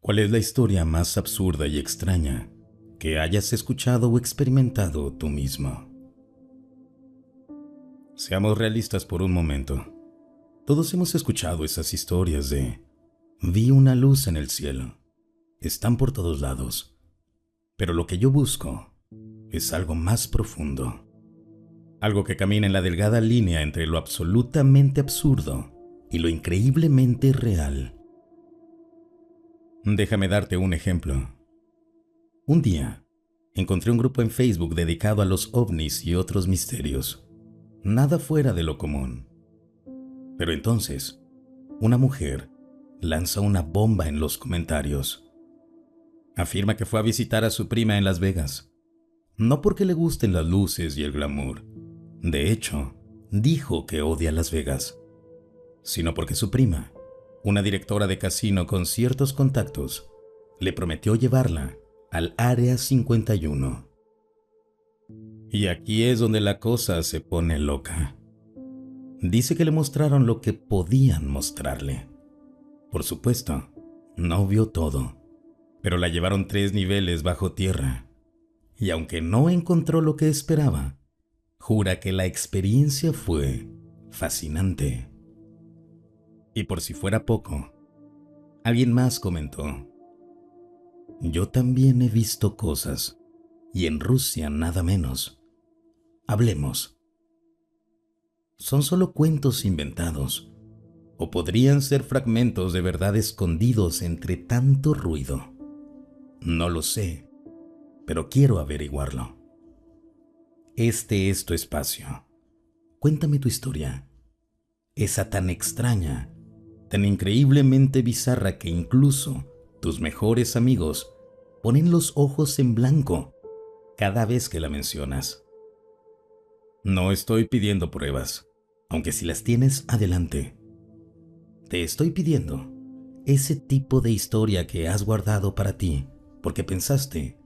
¿Cuál es la historia más absurda y extraña que hayas escuchado o experimentado tú mismo? Seamos realistas por un momento. Todos hemos escuchado esas historias de vi una luz en el cielo. Están por todos lados. Pero lo que yo busco es algo más profundo. Algo que camina en la delgada línea entre lo absolutamente absurdo y lo increíblemente real. Déjame darte un ejemplo. Un día, encontré un grupo en Facebook dedicado a los ovnis y otros misterios. Nada fuera de lo común. Pero entonces, una mujer lanza una bomba en los comentarios. Afirma que fue a visitar a su prima en Las Vegas. No porque le gusten las luces y el glamour. De hecho, dijo que odia Las Vegas. Sino porque su prima, una directora de casino con ciertos contactos, le prometió llevarla al Área 51. Y aquí es donde la cosa se pone loca. Dice que le mostraron lo que podían mostrarle. Por supuesto, no vio todo, pero la llevaron 3 niveles bajo tierra. Y aunque no encontró lo que esperaba, jura que la experiencia fue fascinante. Y por si fuera poco, alguien más comentó: yo también he visto cosas, y en Rusia nada menos. Hablemos. Son solo cuentos inventados, o podrían ser fragmentos de verdad escondidos entre tanto ruido. No lo sé, pero quiero averiguarlo. Este es tu espacio. Cuéntame tu historia. Esa tan extraña, tan increíblemente bizarra que incluso tus mejores amigos ponen los ojos en blanco cada vez que la mencionas. No estoy pidiendo pruebas, aunque si las tienes, adelante. Te estoy pidiendo ese tipo de historia que has guardado para ti, porque pensaste,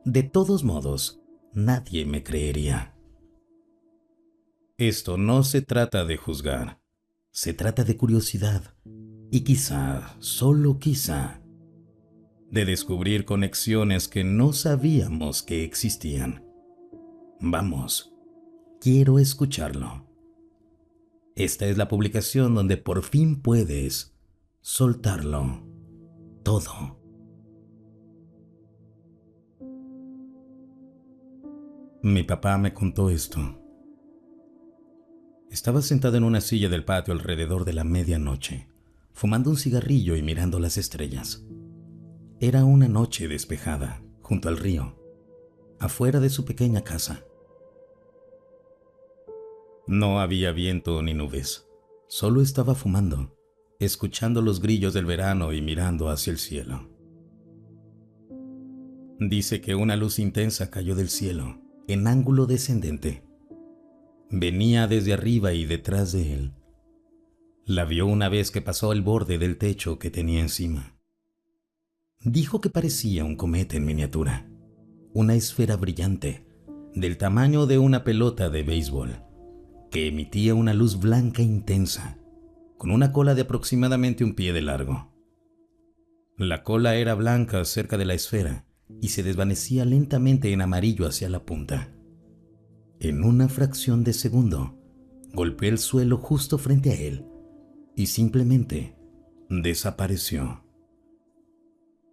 de todos modos, nadie me creería. Esto no se trata de juzgar, se trata de curiosidad y quizá, solo quizá, de descubrir conexiones que no sabíamos que existían. Vamos, quiero escucharlo. Esta es la publicación donde por fin puedes soltarlo todo. Mi papá me contó esto. Estaba sentado en una silla del patio alrededor de la medianoche, fumando un cigarrillo y mirando las estrellas. Era una noche despejada, junto al río, afuera de su pequeña casa. No había viento ni nubes, solo estaba fumando, escuchando los grillos del verano y mirando hacia el cielo. Dice que una luz intensa cayó del cielo, en ángulo descendente. Venía desde arriba y detrás de él. La vio una vez que pasó el borde del techo que tenía encima. Dijo que parecía un cometa en miniatura, una esfera brillante, del tamaño de una pelota de béisbol, que emitía una luz blanca intensa, con una cola de aproximadamente 1 pie de largo. La cola era blanca cerca de la esfera y se desvanecía lentamente en amarillo hacia la punta. En una fracción de segundo, golpeó el suelo justo frente a él y simplemente desapareció.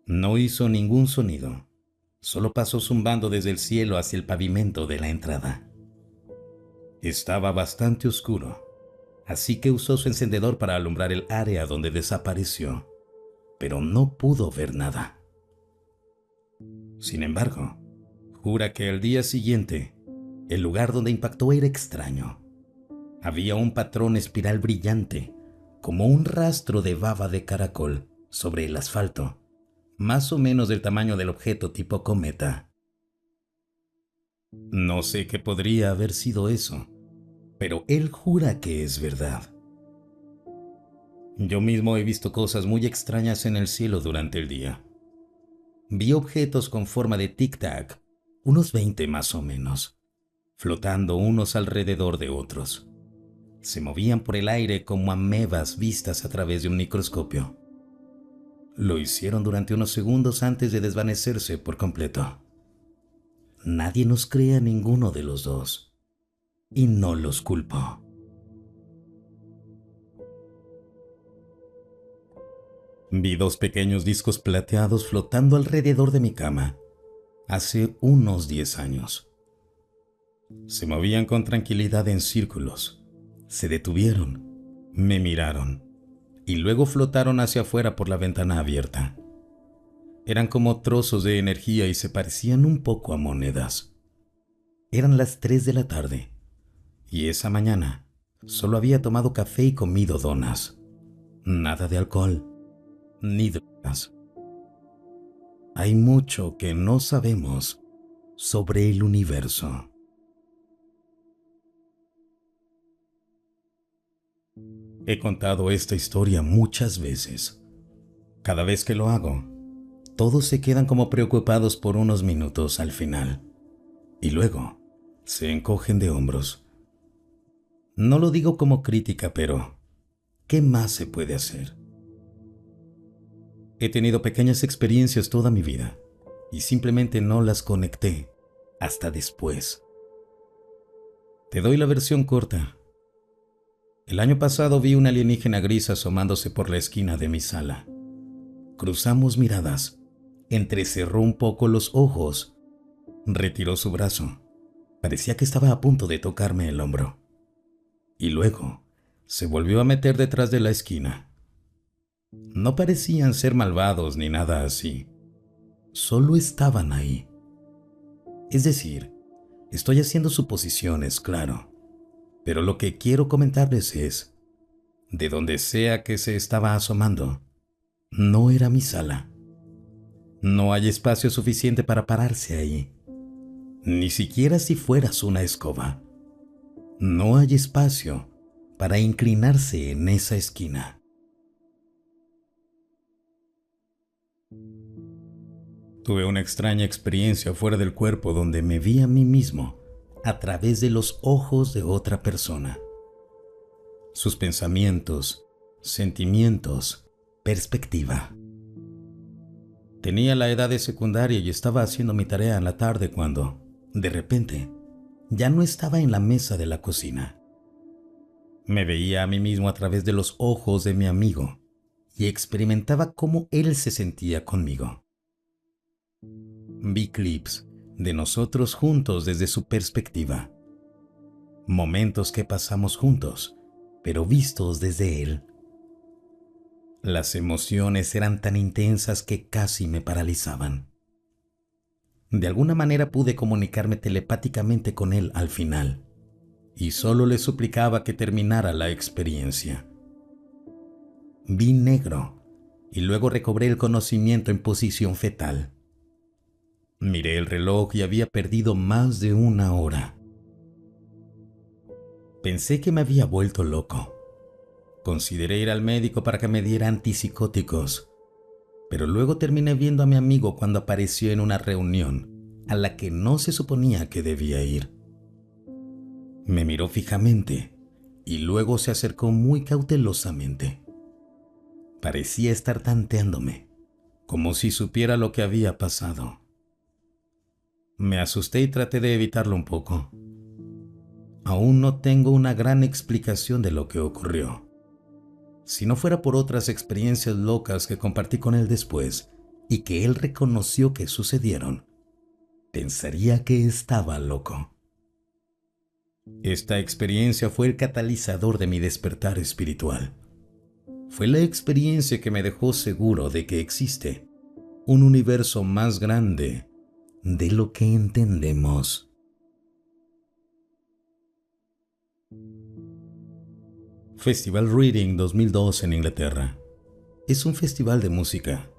No hizo ningún sonido, solo pasó zumbando desde el cielo hacia el pavimento de la entrada. Estaba bastante oscuro, así que usó su encendedor para alumbrar el área donde desapareció, pero no pudo ver nada. Sin embargo, jura que al día siguiente, el lugar donde impactó era extraño. Había un patrón espiral brillante, como un rastro de baba de caracol sobre el asfalto, más o menos del tamaño del objeto tipo cometa. No sé qué podría haber sido eso, pero él jura que es verdad. Yo mismo he visto cosas muy extrañas en el cielo durante el día. Vi objetos con forma de tic-tac, unos 20 más o menos, flotando unos alrededor de otros. Se movían por el aire como amebas vistas a través de un microscopio. Lo hicieron durante unos segundos antes de desvanecerse por completo. Nadie nos cree a ninguno de los dos, y no los culpo. Vi 2 pequeños discos plateados flotando alrededor de mi cama hace unos 10 años. Se movían con tranquilidad en círculos, se detuvieron, me miraron y luego flotaron hacia afuera por la ventana abierta. Eran como trozos de energía y se parecían un poco a monedas. Eran las 3 de la tarde y esa mañana solo había tomado café y comido donas. Nada de alcohol, ni drogas. Hay mucho que no sabemos sobre el universo. He contado esta historia muchas veces. Cada vez que lo hago, todos se quedan como preocupados por unos minutos al final, y luego se encogen de hombros. No lo digo como crítica, pero ¿qué más se puede hacer? He tenido pequeñas experiencias toda mi vida y simplemente no las conecté hasta después. Te doy la versión corta. El año pasado vi una alienígena gris asomándose por la esquina de mi sala. Cruzamos miradas, entrecerró un poco los ojos, retiró su brazo. Parecía que estaba a punto de tocarme el hombro. Y luego se volvió a meter detrás de la esquina. No parecían ser malvados ni nada así. Solo estaban ahí. Es decir, estoy haciendo suposiciones, claro. Pero lo que quiero comentarles es, de donde sea que se estaba asomando, no era mi sala. No hay espacio suficiente para pararse ahí. Ni siquiera si fueras una escoba. No hay espacio para inclinarse en esa esquina. Tuve una extraña experiencia fuera del cuerpo donde me vi a mí mismo a través de los ojos de otra persona. Sus pensamientos, sentimientos, perspectiva. Tenía la edad de secundaria y estaba haciendo mi tarea en la tarde cuando, de repente, ya no estaba en la mesa de la cocina. Me veía a mí mismo a través de los ojos de mi amigo y experimentaba cómo él se sentía conmigo. Vi clips de nosotros juntos desde su perspectiva. Momentos que pasamos juntos, pero vistos desde él. Las emociones eran tan intensas que casi me paralizaban. De alguna manera pude comunicarme telepáticamente con él al final, y solo le suplicaba que terminara la experiencia. Vi negro, y luego recobré el conocimiento en posición fetal. Miré el reloj y había perdido más de 1 hora. Pensé que me había vuelto loco. Consideré ir al médico para que me diera antipsicóticos, pero luego terminé viendo a mi amigo cuando apareció en una reunión a la que no se suponía que debía ir. Me miró fijamente y luego se acercó muy cautelosamente. Parecía estar tanteándome, como si supiera lo que había pasado. Me asusté y traté de evitarlo un poco. Aún no tengo una gran explicación de lo que ocurrió. Si no fuera por otras experiencias locas que compartí con él después y que él reconoció que sucedieron, pensaría que estaba loco. Esta experiencia fue el catalizador de mi despertar espiritual. Fue la experiencia que me dejó seguro de que existe un universo más grande de lo que entendemos. Festival Reading 2002 en Inglaterra. Es un festival de música.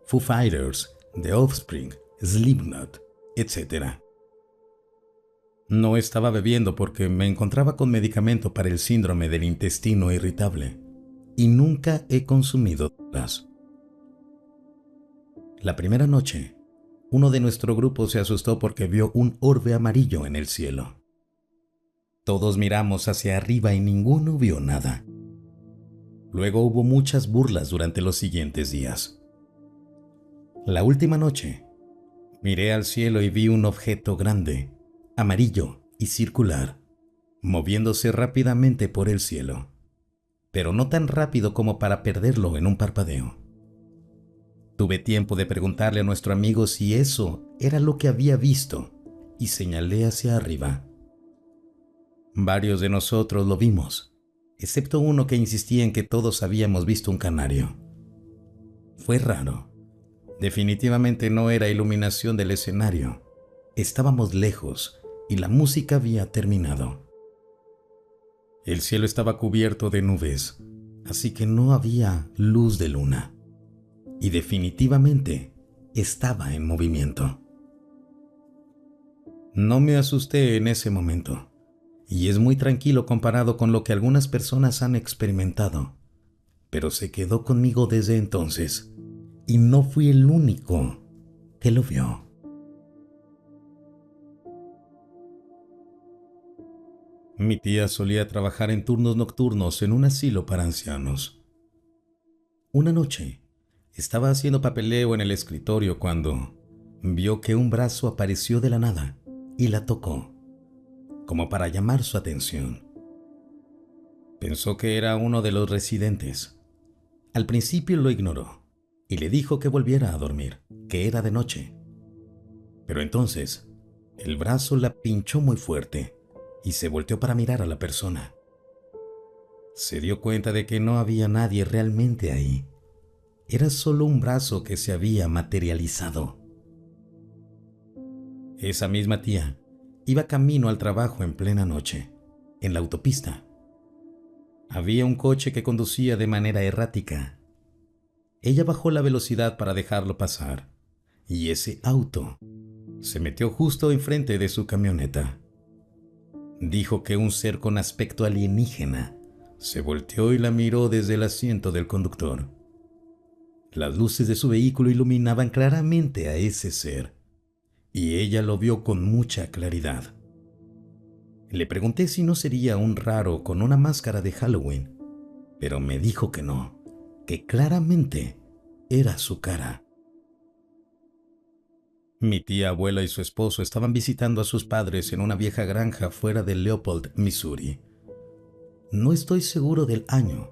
Foo Fighters, The Offspring, Slipknot, etc. No estaba bebiendo porque me encontraba con medicamento para el síndrome del intestino irritable y nunca he consumido drogas. La primera noche, uno de nuestro grupo se asustó porque vio un orbe amarillo en el cielo. Todos miramos hacia arriba y ninguno vio nada. Luego hubo muchas burlas durante los siguientes días. La última noche, miré al cielo y vi un objeto grande, amarillo y circular, moviéndose rápidamente por el cielo, pero no tan rápido como para perderlo en un parpadeo. Tuve tiempo de preguntarle a nuestro amigo si eso era lo que había visto y señalé hacia arriba. Varios de nosotros lo vimos, excepto uno que insistía en que todos habíamos visto un canario. Fue raro. Definitivamente no era iluminación del escenario. Estábamos lejos y la música había terminado. El cielo estaba cubierto de nubes, así que no había luz de luna. Y definitivamente estaba en movimiento. No me asusté en ese momento, y es muy tranquilo comparado con lo que algunas personas han experimentado, pero se quedó conmigo desde entonces, y no fui el único que lo vio. Mi tía solía trabajar en turnos nocturnos en un asilo para ancianos. Una noche, estaba haciendo papeleo en el escritorio cuando vio que un brazo apareció de la nada y la tocó, como para llamar su atención. Pensó que era uno de los residentes. Al principio lo ignoró y le dijo que volviera a dormir, que era de noche. Pero entonces, el brazo la pinchó muy fuerte y se volteó para mirar a la persona. Se dio cuenta de que no había nadie realmente ahí. Era solo un brazo que se había materializado. Esa misma tía iba camino al trabajo en plena noche, en la autopista. Había un coche que conducía de manera errática. Ella bajó la velocidad para dejarlo pasar, y ese auto se metió justo enfrente de su camioneta. Dijo que un ser con aspecto alienígena se volteó y la miró desde el asiento del conductor. Las luces de su vehículo iluminaban claramente a ese ser, y ella lo vio con mucha claridad. Le pregunté si no sería un raro con una máscara de Halloween, pero me dijo que no, que claramente era su cara. Mi tía abuela y su esposo estaban visitando a sus padres en una vieja granja fuera de Leopold, Missouri. No estoy seguro del año,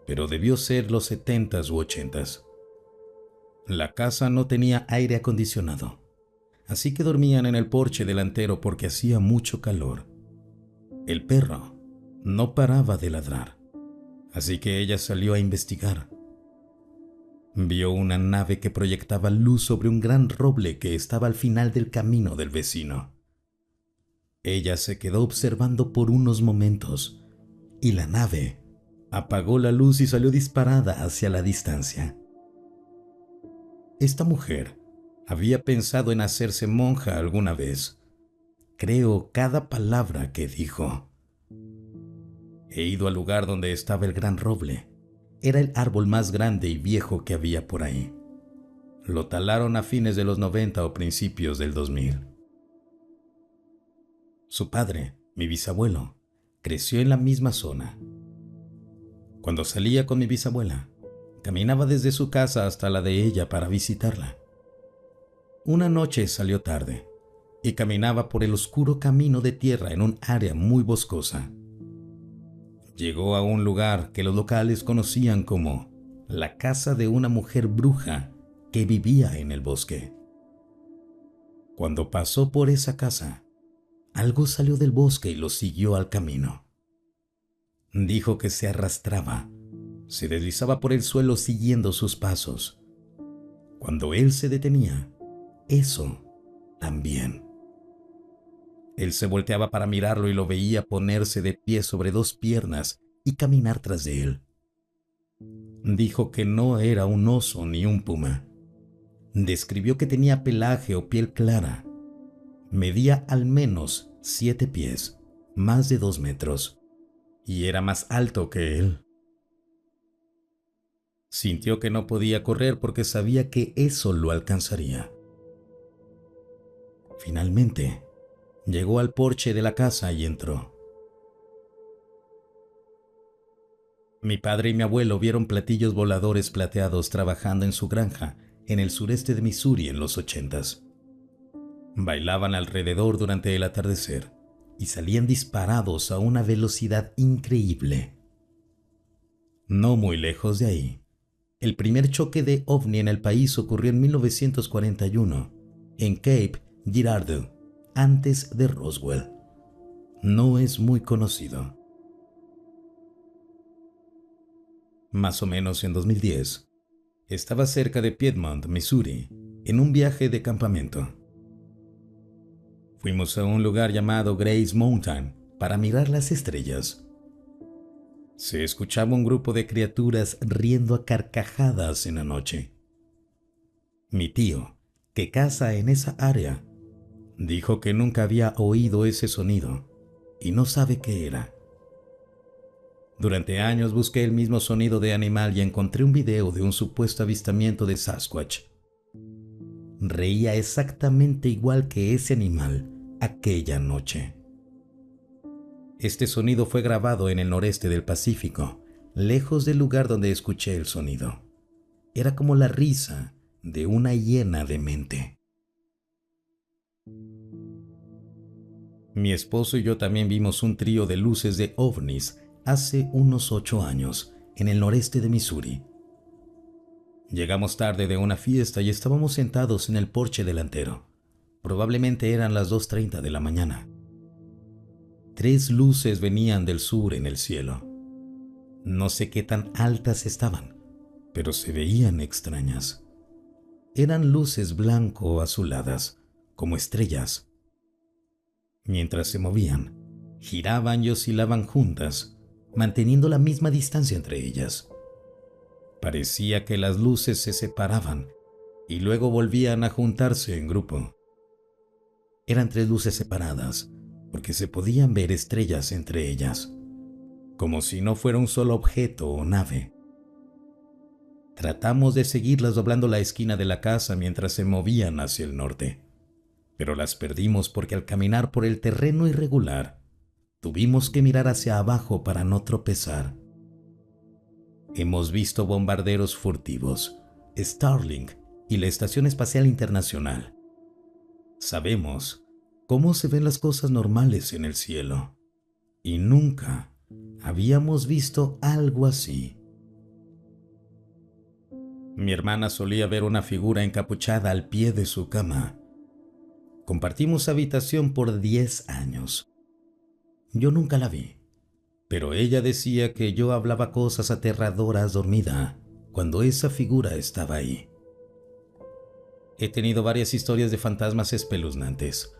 pero debió ser los 70s u 80s. La casa no tenía aire acondicionado, así que dormían en el porche delantero porque hacía mucho calor. El perro no paraba de ladrar, así que ella salió a investigar. Vio una nave que proyectaba luz sobre un gran roble que estaba al final del camino del vecino. Ella se quedó observando por unos momentos y la nave apagó la luz y salió disparada hacia la distancia. Esta mujer había pensado en hacerse monja alguna vez. Creo cada palabra que dijo. He ido al lugar donde estaba el gran roble. Era el árbol más grande y viejo que había por ahí. Lo talaron a fines de los 90 o principios del 2000. Su padre, mi bisabuelo, creció en la misma zona. Cuando salía con mi bisabuela, caminaba desde su casa hasta la de ella para visitarla. Una noche salió tarde y caminaba por el oscuro camino de tierra en un área muy boscosa. Llegó a un lugar que los locales conocían como la casa de una mujer bruja que vivía en el bosque. Cuando pasó por esa casa, algo salió del bosque y lo siguió al camino. Dijo que se arrastraba, se deslizaba por el suelo siguiendo sus pasos. Cuando él se detenía, eso también. Él se volteaba para mirarlo y lo veía ponerse de pie sobre dos piernas y caminar tras de él. Dijo que no era un oso ni un puma. Describió que tenía pelaje o piel clara. Medía al menos 7 pies, más de 2 metros, y era más alto que él. Sintió que no podía correr porque sabía que eso lo alcanzaría. Finalmente, llegó al porche de la casa y entró. Mi padre y mi abuelo vieron platillos voladores plateados trabajando en su granja en el sureste de Missouri en los 80s. Bailaban alrededor durante el atardecer y salían disparados a una velocidad increíble. No muy lejos de ahí, el primer choque de ovni en el país ocurrió en 1941, en Cape Girardeau, antes de Roswell. No es muy conocido. Más o menos en 2010, estaba cerca de Piedmont, Missouri, en un viaje de campamento. Fuimos a un lugar llamado Grace Mountain para mirar las estrellas. Se escuchaba un grupo de criaturas riendo a carcajadas en la noche. Mi tío, que caza en esa área, dijo que nunca había oído ese sonido y no sabe qué era. Durante años busqué el mismo sonido de animal y encontré un video de un supuesto avistamiento de Sasquatch. Reía exactamente igual que ese animal aquella noche. Este sonido fue grabado en el noreste del Pacífico, lejos del lugar donde escuché el sonido. Era como la risa de una hiena demente. Mi esposo y yo también vimos un trío de luces de ovnis hace unos 8 años, en el noreste de Missouri. Llegamos tarde de una fiesta y estábamos sentados en el porche delantero. Probablemente eran las 2:30 de la mañana. 3 luces venían del sur en el cielo. No sé qué tan altas estaban, pero se veían extrañas. Eran luces blanco-azuladas, como estrellas. Mientras se movían, giraban y oscilaban juntas, manteniendo la misma distancia entre ellas. Parecía que las luces se separaban y luego volvían a juntarse en grupo. Eran 3 luces separadas, porque se podían ver estrellas entre ellas, como si no fuera un solo objeto o nave. Tratamos de seguirlas doblando la esquina de la casa mientras se movían hacia el norte, pero las perdimos porque al caminar por el terreno irregular, tuvimos que mirar hacia abajo para no tropezar. Hemos visto bombarderos furtivos, Starlink y la Estación Espacial Internacional. Sabemos cómo se ven las cosas normales en el cielo, y nunca habíamos visto algo así. Mi hermana solía ver una figura encapuchada al pie de su cama. Compartimos habitación por 10 años. Yo nunca la vi, pero ella decía que yo hablaba cosas aterradoras dormida cuando esa figura estaba ahí. He tenido varias historias de fantasmas espeluznantes.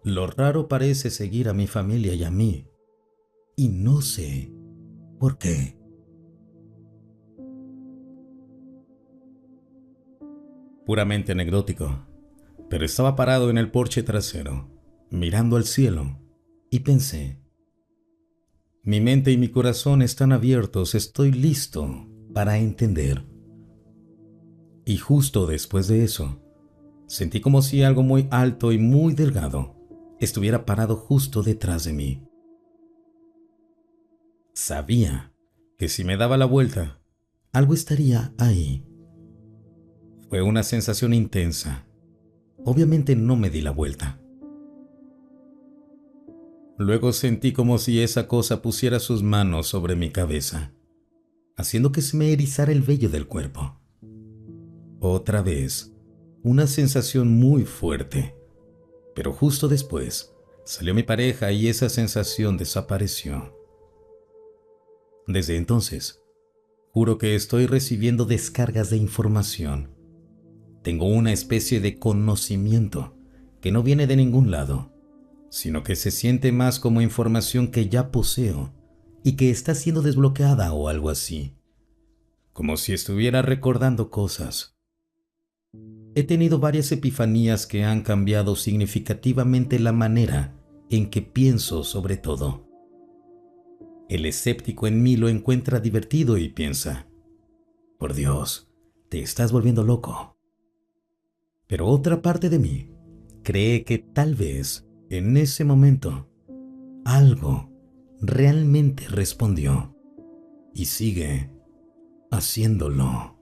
Lo raro parece seguir a mi familia y a mí, y no sé por qué. Puramente anecdótico, pero estaba parado en el porche trasero, mirando al cielo, y pensé, mi mente y mi corazón están abiertos, estoy listo para entender. Y justo después de eso, sentí como si algo muy alto y muy delgado estuviera parado justo detrás de mí. Sabía que si me daba la vuelta, algo estaría ahí. Fue una sensación intensa. Obviamente no me di la vuelta. Luego sentí como si esa cosa pusiera sus manos sobre mi cabeza, haciendo que se me erizara el vello del cuerpo. Otra vez, una sensación muy fuerte. Pero justo después, salió mi pareja y esa sensación desapareció. Desde entonces, juro que estoy recibiendo descargas de información. Tengo una especie de conocimiento que no viene de ningún lado, sino que se siente más como información que ya poseo y que está siendo desbloqueada o algo así, como si estuviera recordando cosas. He tenido varias epifanías que han cambiado significativamente la manera en que pienso sobre todo. El escéptico en mí lo encuentra divertido y piensa, por Dios, te estás volviendo loco. Pero otra parte de mí cree que tal vez, en ese momento, algo realmente respondió y sigue haciéndolo.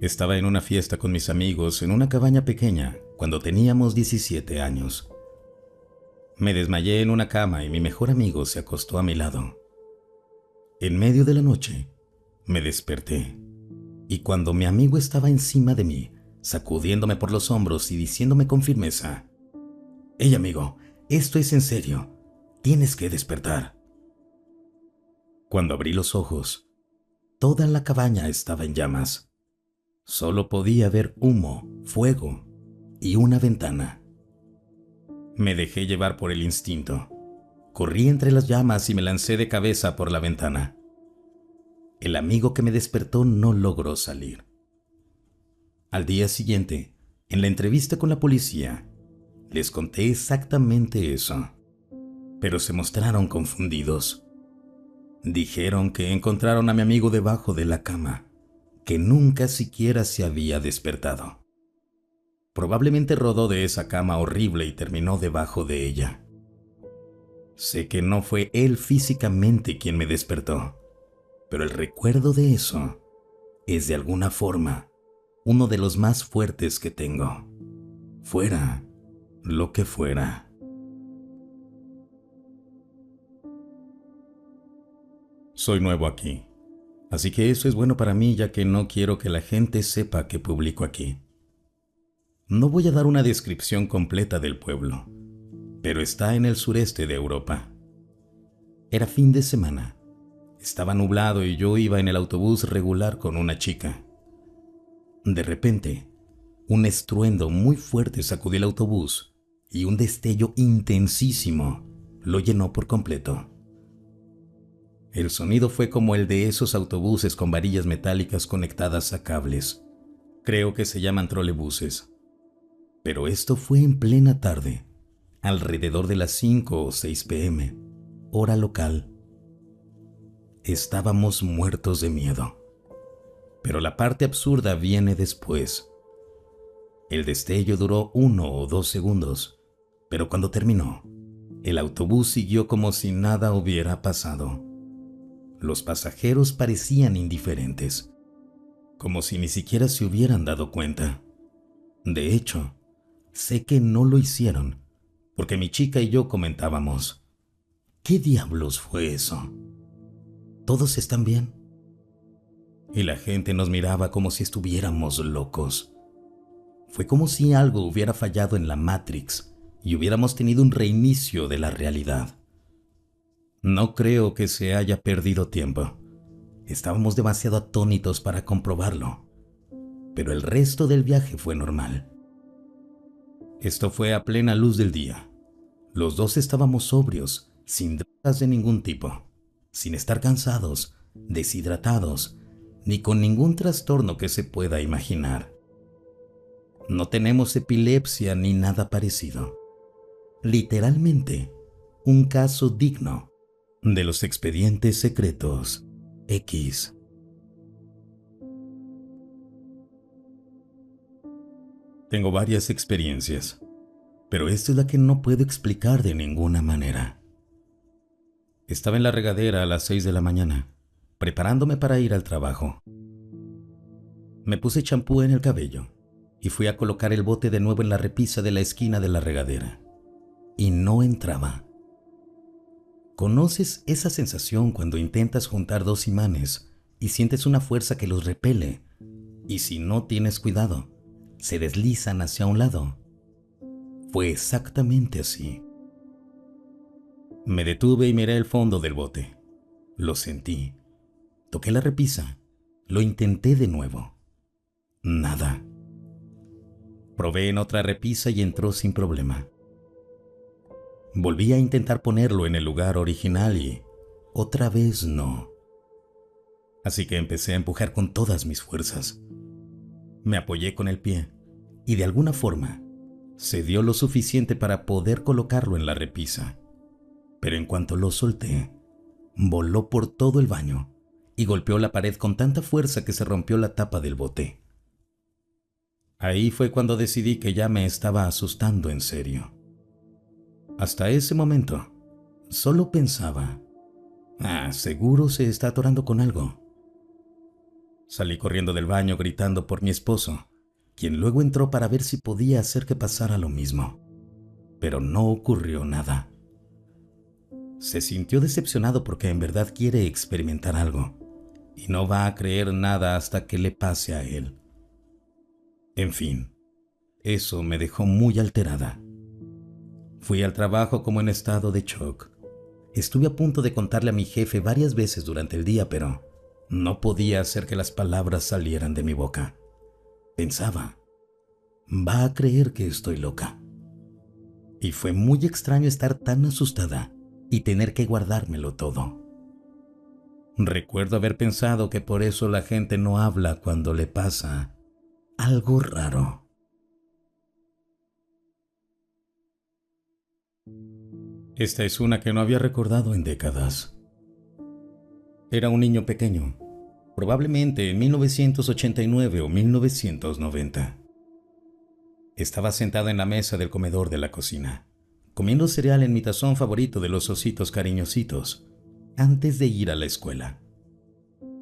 Estaba en una fiesta con mis amigos en una cabaña pequeña cuando teníamos 17 años. Me desmayé en una cama y mi mejor amigo se acostó a mi lado. En medio de la noche, me desperté y cuando mi amigo estaba encima de mí, sacudiéndome por los hombros y diciéndome con firmeza: «Hey amigo, esto es en serio, tienes que despertar». Cuando abrí los ojos, toda la cabaña estaba en llamas. Solo podía ver humo, fuego y una ventana. Me dejé llevar por el instinto. Corrí entre las llamas y me lancé de cabeza por la ventana. El amigo que me despertó no logró salir. Al día siguiente, en la entrevista con la policía, les conté exactamente eso, pero se mostraron confundidos. Dijeron que encontraron a mi amigo debajo de la cama, que nunca siquiera se había despertado. Probablemente rodó de esa cama horrible y terminó debajo de ella. Sé que no fue él físicamente quien me despertó, pero el recuerdo de eso es de alguna forma uno de los más fuertes que tengo, fuera lo que fuera. Soy nuevo aquí, así que eso es bueno para mí, ya que no quiero que la gente sepa que publico aquí. No voy a dar una descripción completa del pueblo, pero está en el sureste de Europa. Era fin de semana. Estaba nublado y yo iba en el autobús regular con una chica. De repente, un estruendo muy fuerte sacudió el autobús y un destello intensísimo lo llenó por completo. El sonido fue como el de esos autobuses con varillas metálicas conectadas a cables. Creo que se llaman trolebuses. Pero esto fue en plena tarde, alrededor de las 5 o 6 p.m., hora local. Estábamos muertos de miedo. Pero la parte absurda viene después. El destello duró 1 o 2 segundos, pero cuando terminó, el autobús siguió como si nada hubiera pasado. Los pasajeros parecían indiferentes, como si ni siquiera se hubieran dado cuenta. De hecho, sé que no lo hicieron, porque mi chica y yo comentábamos: ¿qué diablos fue eso? ¿Todos están bien? Y la gente nos miraba como si estuviéramos locos. Fue como si algo hubiera fallado en la Matrix y hubiéramos tenido un reinicio de la realidad. No creo que se haya perdido tiempo. Estábamos demasiado atónitos para comprobarlo, pero el resto del viaje fue normal. Esto fue a plena luz del día. Los dos estábamos sobrios, sin drogas de ningún tipo, sin estar cansados, deshidratados, ni con ningún trastorno que se pueda imaginar. No tenemos epilepsia ni nada parecido. Literalmente, un caso digno de los expedientes secretos X. Tengo varias experiencias, pero esta es la que no puedo explicar de ninguna manera. Estaba en la regadera a las 6 de la mañana, preparándome para ir al trabajo. Me puse champú en el cabello y fui a colocar el bote de nuevo en la repisa de la esquina de la regadera. Y no entraba. ¿Conoces esa sensación cuando intentas juntar dos imanes y sientes una fuerza que los repele? Y si no tienes cuidado, se deslizan hacia un lado. Fue exactamente así. Me detuve y miré el fondo del bote. Lo sentí. Toqué la repisa. Lo intenté de nuevo. Nada. Probé en otra repisa y entró sin problema. Volví a intentar ponerlo en el lugar original y otra vez no. Así que empecé a empujar con todas mis fuerzas. Me apoyé con el pie y de alguna forma se dio lo suficiente para poder colocarlo en la repisa. Pero en cuanto lo solté, voló por todo el baño y golpeó la pared con tanta fuerza que se rompió la tapa del bote. Ahí fue cuando decidí que ya me estaba asustando en serio. Hasta ese momento, solo pensaba: seguro se está atorando con algo. Salí corriendo del baño gritando por mi esposo, quien luego entró para ver si podía hacer que pasara lo mismo. Pero no ocurrió nada. Se sintió decepcionado porque en verdad quiere experimentar algo y no va a creer nada hasta que le pase a él. En fin, eso me dejó muy alterada. Fui al trabajo como en estado de shock. Estuve a punto de contarle a mi jefe varias veces durante el día, pero no podía hacer que las palabras salieran de mi boca. Pensaba, va a creer que estoy loca. Y fue muy extraño estar tan asustada y tener que guardármelo todo. Recuerdo haber pensado que por eso la gente no habla cuando le pasa algo raro. Esta es una que no había recordado en décadas. Era un niño pequeño, probablemente en 1989 o 1990. Estaba sentado en la mesa del comedor de la cocina, comiendo cereal en mi tazón favorito de los ositos cariñositos, antes de ir a la escuela,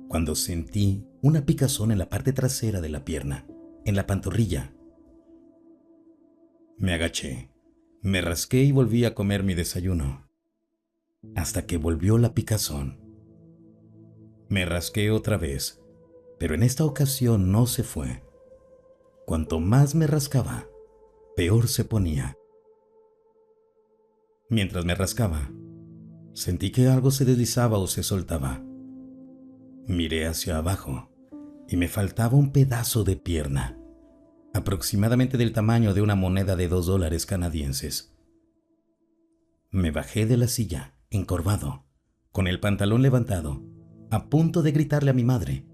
cuando sentí una picazón en la parte trasera de la pierna, en la pantorrilla. Me agaché, me rasqué y volví a comer mi desayuno, hasta que volvió la picazón. Me rasqué otra vez, pero en esta ocasión no se fue. Cuanto más me rascaba, peor se ponía. Mientras me rascaba, sentí que algo se deslizaba o se soltaba. Miré hacia abajo y me faltaba un pedazo de pierna, aproximadamente del tamaño de una moneda de $2 canadienses. Me bajé de la silla, encorvado, con el pantalón levantado, a punto de gritarle a mi madre,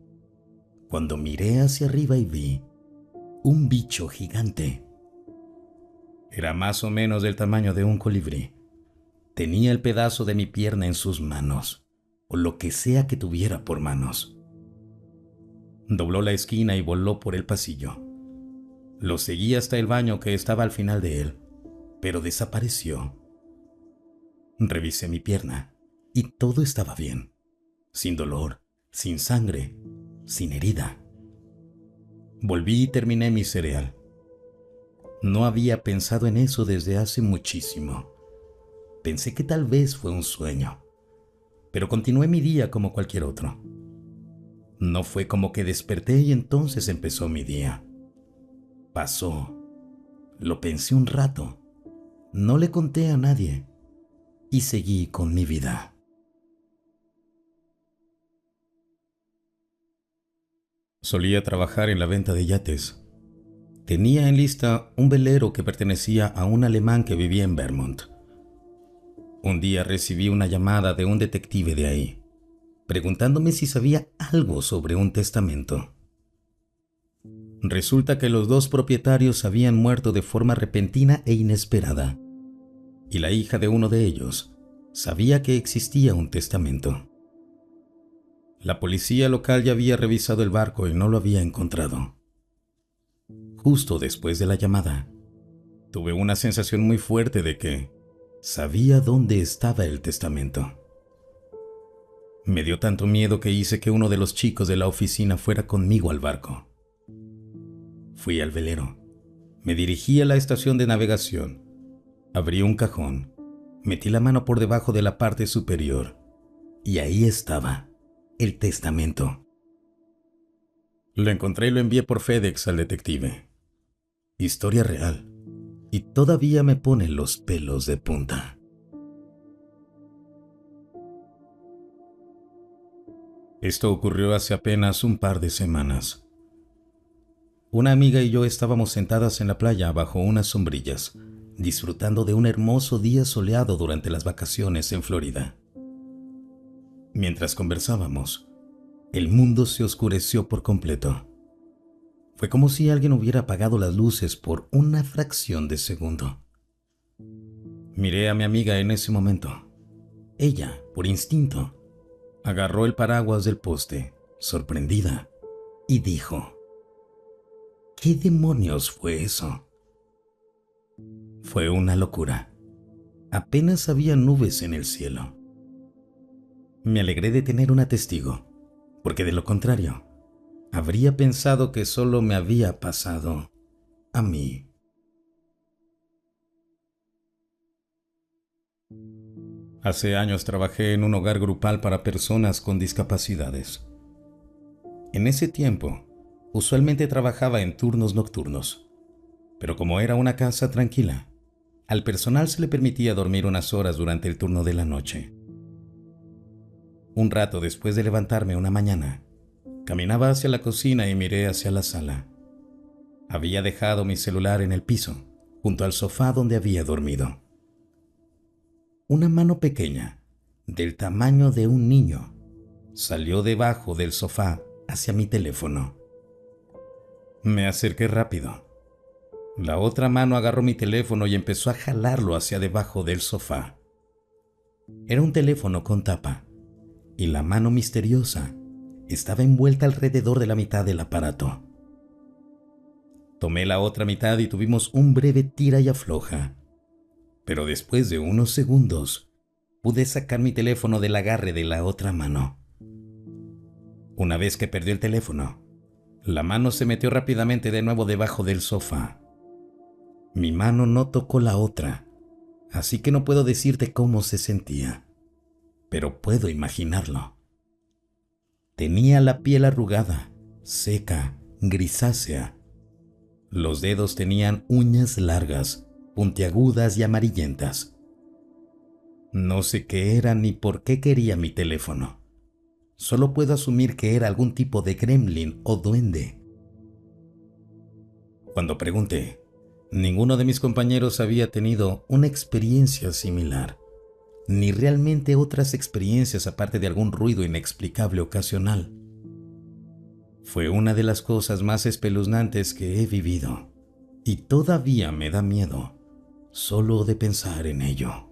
cuando miré hacia arriba y vi un bicho gigante. Era más o menos del tamaño de un colibrí. Tenía el pedazo de mi pierna en sus manos, o lo que sea que tuviera por manos. Dobló la esquina y voló por el pasillo. Lo seguí hasta el baño que estaba al final de él, pero desapareció. Revisé mi pierna y todo estaba bien, sin dolor, sin sangre, sin herida. Volví y terminé mi cereal. No había pensado en eso desde hace muchísimo. Pensé que tal vez fue un sueño, pero continué mi día como cualquier otro. No fue como que desperté y entonces empezó mi día. Pasó. Lo pensé un rato. No le conté a nadie y seguí con mi vida. Solía trabajar en la venta de yates. Tenía en lista un velero que pertenecía a un alemán que vivía en Vermont. Un día recibí una llamada de un detective de ahí, preguntándome si sabía algo sobre un testamento. Resulta que los dos propietarios habían muerto de forma repentina e inesperada, y la hija de uno de ellos sabía que existía un testamento. La policía local ya había revisado el barco y no lo había encontrado. Justo después de la llamada, tuve una sensación muy fuerte de que sabía dónde estaba el testamento. Me dio tanto miedo que hice que uno de los chicos de la oficina fuera conmigo al barco. Fui al velero, me dirigí a la estación de navegación, abrí un cajón, metí la mano por debajo de la parte superior y ahí estaba el testamento. Lo encontré y lo envié por FedEx al detective. Historia real, y todavía me ponen los pelos de punta. Esto ocurrió hace apenas un par de semanas. Una amiga y yo estábamos sentadas en la playa bajo unas sombrillas, disfrutando de un hermoso día soleado durante las vacaciones en Florida. Mientras conversábamos, el mundo se oscureció por completo. Fue como si alguien hubiera apagado las luces por una fracción de segundo. Miré a mi amiga en ese momento. Ella, por instinto, agarró el paraguas del poste, sorprendida, y dijo: ¿Qué demonios fue eso? Fue una locura. Apenas había nubes en el cielo. Me alegré de tener una testigo, porque de lo contrario, habría pensado que solo me había pasado a mí. Hace años trabajé en un hogar grupal para personas con discapacidades. En ese tiempo, usualmente trabajaba en turnos nocturnos, pero como era una casa tranquila, al personal se le permitía dormir unas horas durante el turno de la noche. Un rato después de levantarme una mañana, caminaba hacia la cocina y miré hacia la sala. Había dejado mi celular en el piso, junto al sofá donde había dormido. Una mano pequeña, del tamaño de un niño, salió debajo del sofá hacia mi teléfono. Me acerqué rápido. La otra mano agarró mi teléfono y empezó a jalarlo hacia debajo del sofá. Era un teléfono con tapa, y la mano misteriosa estaba envuelta alrededor de la mitad del aparato. Tomé la otra mitad y tuvimos un breve tira y afloja. Pero después de unos segundos, pude sacar mi teléfono del agarre de la otra mano. Una vez que perdió el teléfono, la mano se metió rápidamente de nuevo debajo del sofá. Mi mano no tocó la otra, así que no puedo decirte cómo se sentía, pero puedo imaginarlo. Tenía la piel arrugada, seca, grisácea. Los dedos tenían uñas largas, puntiagudas y amarillentas. No sé qué era ni por qué quería mi teléfono. Solo puedo asumir que era algún tipo de gremlin o duende. Cuando pregunté, ninguno de mis compañeros había tenido una experiencia similar, ni realmente otras experiencias aparte de algún ruido inexplicable ocasional. Fue una de las cosas más espeluznantes que he vivido, y todavía me da miedo solo de pensar en ello.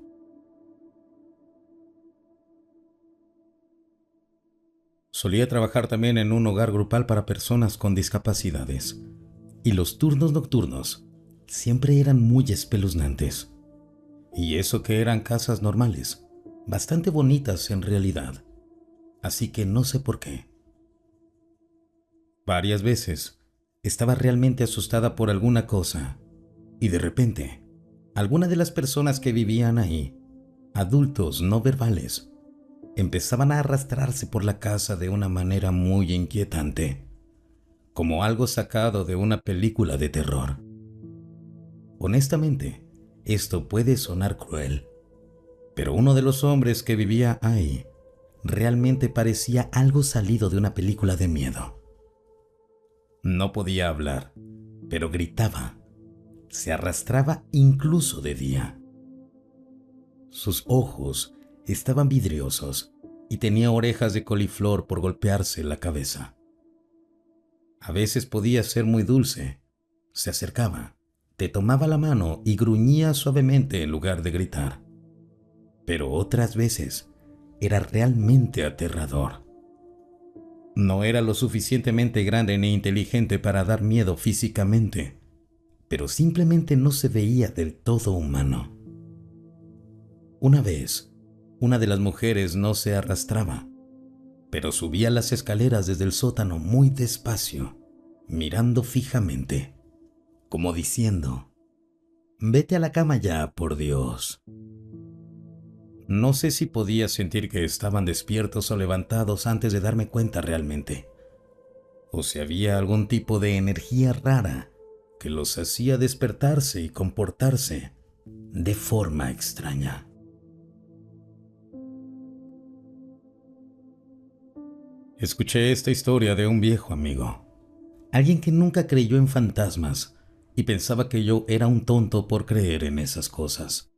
Solía trabajar también en un hogar grupal para personas con discapacidades, y los turnos nocturnos siempre eran muy espeluznantes. Y eso que eran casas normales, bastante bonitas en realidad, así que no sé por qué. Varias veces estaba realmente asustada por alguna cosa, y de repente, alguna de las personas que vivían ahí, adultos no verbales, empezaban a arrastrarse por la casa de una manera muy inquietante, como algo sacado de una película de terror. Honestamente, esto puede sonar cruel, pero uno de los hombres que vivía ahí realmente parecía algo salido de una película de miedo. No podía hablar, pero gritaba. Se arrastraba incluso de día. Sus ojos estaban vidriosos y tenía orejas de coliflor por golpearse la cabeza. A veces podía ser muy dulce. Se acercaba, te tomaba la mano y gruñía suavemente en lugar de gritar. Pero otras veces era realmente aterrador. No era lo suficientemente grande ni inteligente para dar miedo físicamente, pero simplemente no se veía del todo humano. Una vez, una de las mujeres no se arrastraba, pero subía las escaleras desde el sótano muy despacio, mirando fijamente, como diciendo: «Vete a la cama ya, por Dios». No sé si podía sentir que estaban despiertos o levantados antes de darme cuenta realmente, o si había algún tipo de energía rara que los hacía despertarse y comportarse de forma extraña. Escuché esta historia de un viejo amigo, alguien que nunca creyó en fantasmas y pensaba que yo era un tonto por creer en esas cosas.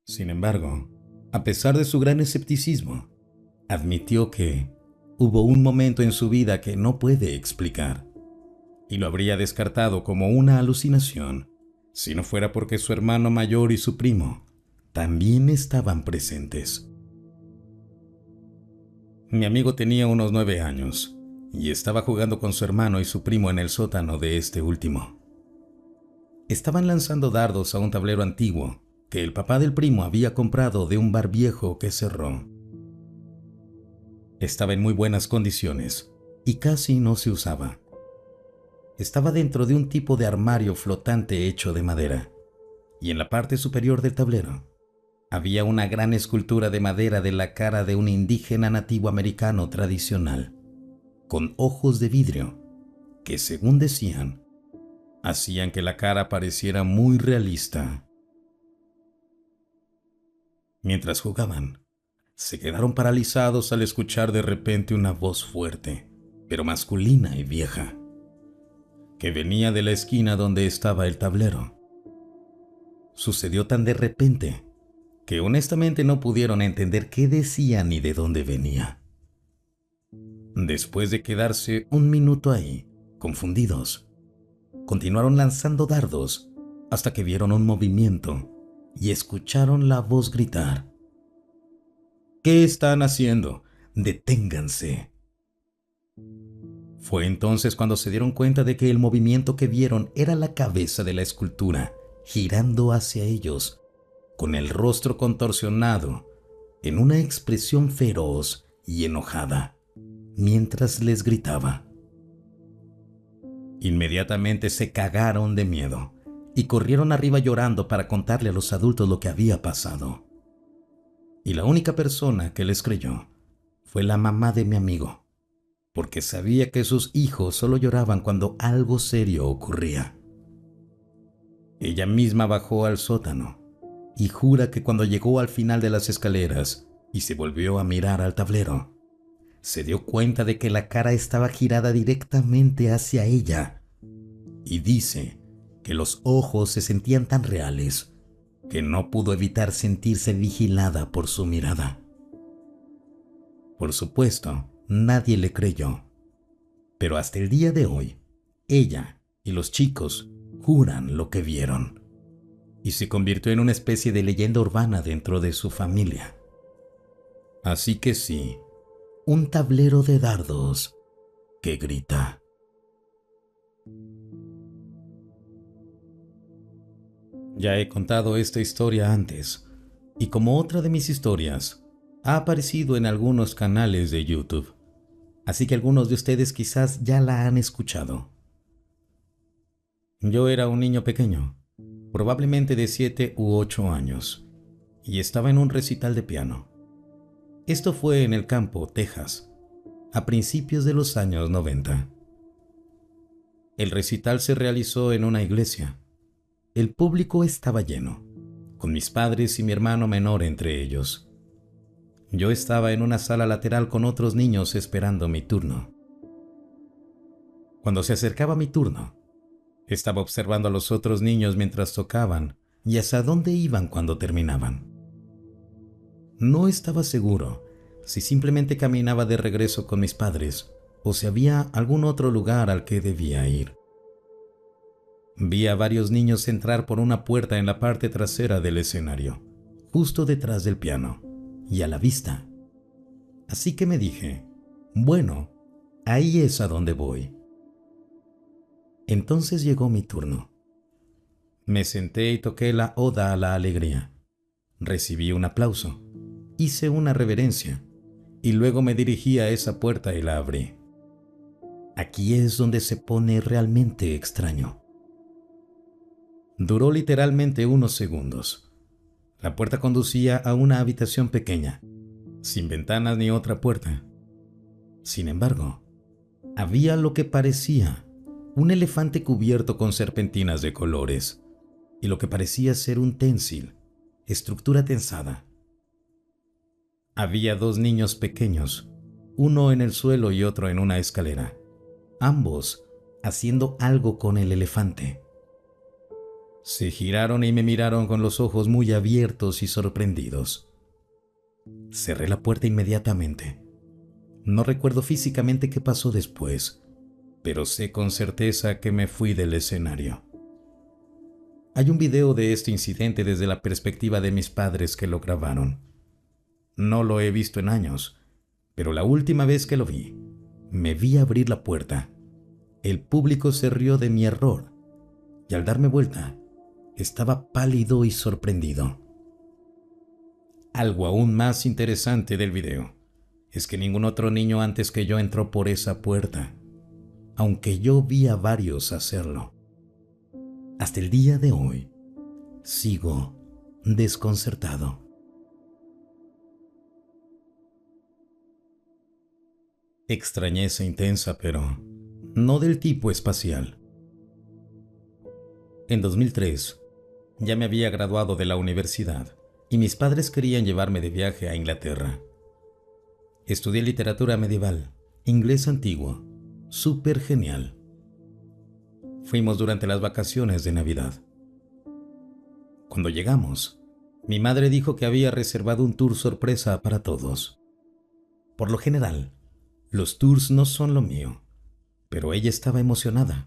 Sin embargo, a pesar de su gran escepticismo, admitió que hubo un momento en su vida que no puede explicar, y lo habría descartado como una alucinación si no fuera porque su hermano mayor y su primo también estaban presentes. Mi amigo tenía unos 9 años y estaba jugando con su hermano y su primo en el sótano de este último. Estaban lanzando dardos a un tablero antiguo que el papá del primo había comprado de un bar viejo que cerró. Estaba en muy buenas condiciones, y casi no se usaba. Estaba dentro de un tipo de armario flotante hecho de madera, y en la parte superior del tablero había una gran escultura de madera de la cara de un indígena nativo americano tradicional, con ojos de vidrio, que según decían, hacían que la cara pareciera muy realista. Mientras jugaban, se quedaron paralizados al escuchar de repente una voz fuerte, pero masculina y vieja, que venía de la esquina donde estaba el tablero. Sucedió tan de repente que honestamente no pudieron entender qué decía ni de dónde venía. Después de quedarse un minuto ahí, confundidos, continuaron lanzando dardos hasta que vieron un movimiento y escucharon la voz gritar: ¿Qué están haciendo? ¡Deténganse! Fue entonces cuando se dieron cuenta de que el movimiento que vieron era la cabeza de la escultura girando hacia ellos, con el rostro contorsionado en una expresión feroz y enojada, mientras les gritaba. Inmediatamente se cagaron de miedo y corrieron arriba llorando para contarle a los adultos lo que había pasado. Y la única persona que les creyó fue la mamá de mi amigo, porque sabía que sus hijos solo lloraban cuando algo serio ocurría. Ella misma bajó al sótano y jura que cuando llegó al final de las escaleras y se volvió a mirar al tablero, se dio cuenta de que la cara estaba girada directamente hacia ella, y dice que los ojos se sentían tan reales que no pudo evitar sentirse vigilada por su mirada. Por supuesto, nadie le creyó, pero hasta el día de hoy, ella y los chicos juran lo que vieron, y se convirtió en una especie de leyenda urbana dentro de su familia. Así que sí, un tablero de dardos que grita. Ya he contado esta historia antes, y como otra de mis historias, ha aparecido en algunos canales de YouTube, así que algunos de ustedes quizás ya la han escuchado. Yo era un niño pequeño, probablemente de 7 u 8 años, y estaba en un recital de piano. Esto fue en El Campo, Texas, a principios de los años 90. El recital se realizó en una iglesia. El público estaba lleno, con mis padres y mi hermano menor entre ellos. Yo estaba en una sala lateral con otros niños esperando mi turno. Cuando se acercaba mi turno, estaba observando a los otros niños mientras tocaban y hacia dónde iban cuando terminaban. No estaba seguro si simplemente caminaba de regreso con mis padres o si había algún otro lugar al que debía ir. Vi a varios niños entrar por una puerta en la parte trasera del escenario, justo detrás del piano y a la vista. Así que me dije, bueno, ahí es a donde voy. Entonces llegó mi turno. Me senté y toqué la Oda a la Alegría. Recibí un aplauso, hice una reverencia y luego me dirigí a esa puerta y la abrí. Aquí es donde se pone realmente extraño. Duró literalmente unos segundos. La puerta conducía a una habitación pequeña, sin ventanas ni otra puerta. Sin embargo, había lo que parecía un elefante cubierto con serpentinas de colores y lo que parecía ser un tensil, estructura tensada. Había dos niños pequeños, uno en el suelo y otro en una escalera, ambos haciendo algo con el elefante. Se giraron y me miraron con los ojos muy abiertos y sorprendidos. Cerré la puerta inmediatamente. No recuerdo físicamente qué pasó después, pero sé con certeza que me fui del escenario. Hay un video de este incidente desde la perspectiva de mis padres que lo grabaron. No lo he visto en años, pero la última vez que lo vi, me vi abrir la puerta. El público se rió de mi error, y al darme vuelta, estaba pálido y sorprendido. Algo aún más interesante del video es que ningún otro niño antes que yo entró por esa puerta, aunque yo vi a varios hacerlo. Hasta el día de hoy, sigo desconcertado. Extrañeza intensa, pero no del tipo espacial. En 2003, ya me había graduado de la universidad y mis padres querían llevarme de viaje a Inglaterra. Estudié literatura medieval, inglés antiguo, súper genial. Fuimos durante las vacaciones de Navidad. Cuando llegamos, mi madre dijo que había reservado un tour sorpresa para todos. Por lo general, los tours no son lo mío, pero ella estaba emocionada.